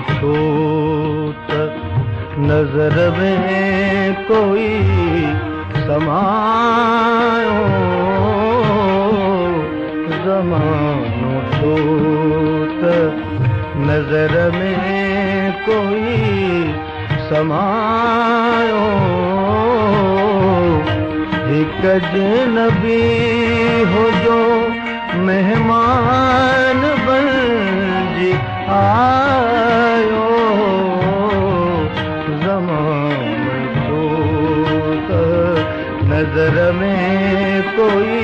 उठो त नज़र में कोई समायो ज़मानो उठो त नज़र में कोई समायो हिक अजनबी हो जो मेहमान बणिजी आयो ज़मानो उठो त नज़र में कोई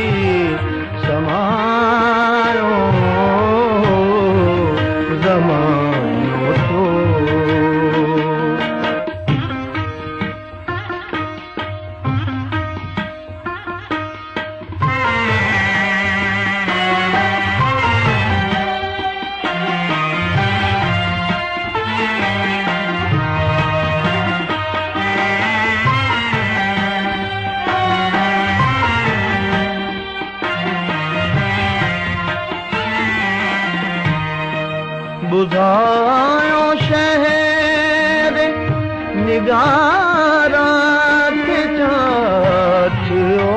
समायो ज़मानो उठो। बुधायो शहर निगारा के चाचियो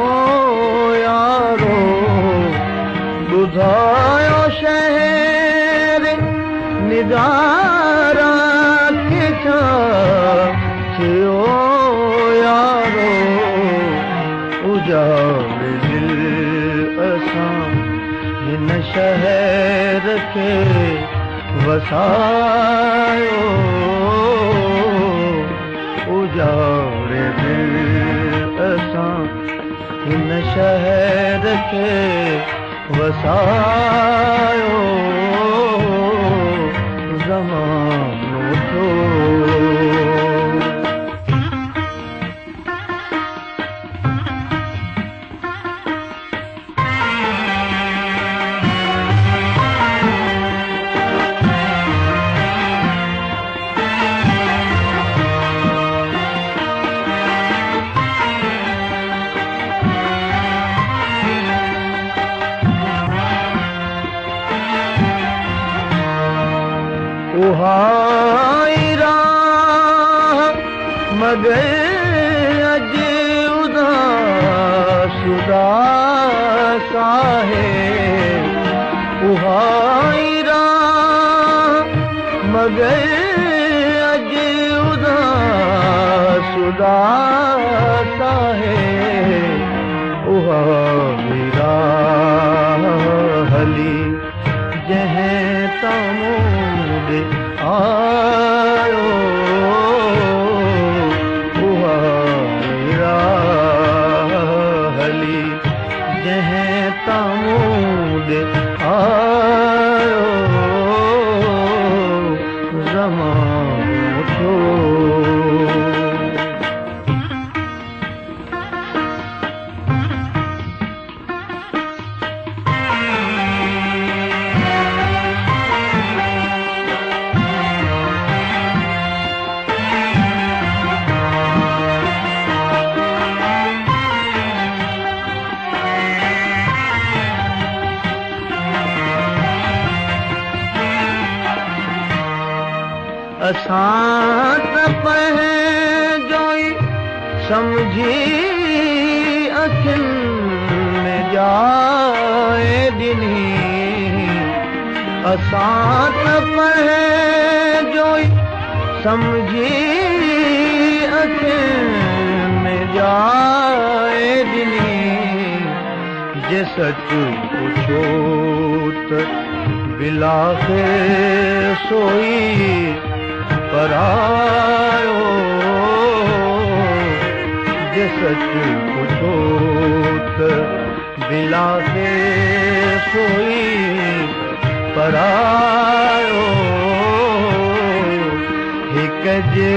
यारो बुधायो शहर निगारा के चाचियो यारो उजाड़ दिल असां हिन शहर के वसायो उजाड़ दिल असां हिन शहर के वसायो ज़मानो उठो। उहाई राह मगर अज उदास उदास आहे उहाई राह मगर अज उदास उदास आहे उहाई राह हली जंहिं तमूद आयो उहाई राह हली जंहिं तमूद आयो ज़मानो उठो। असां त पंहिंजो ई सम्झी अखियुनि में जाइ ॾिनी असां त पंहिंजो ई सम्झी अखियुनि में जाइ ॾिनी जे सच पुछो त बिलाखे सोई परायो जे सच पुछो त बिलाखे सोई परायो हिक जे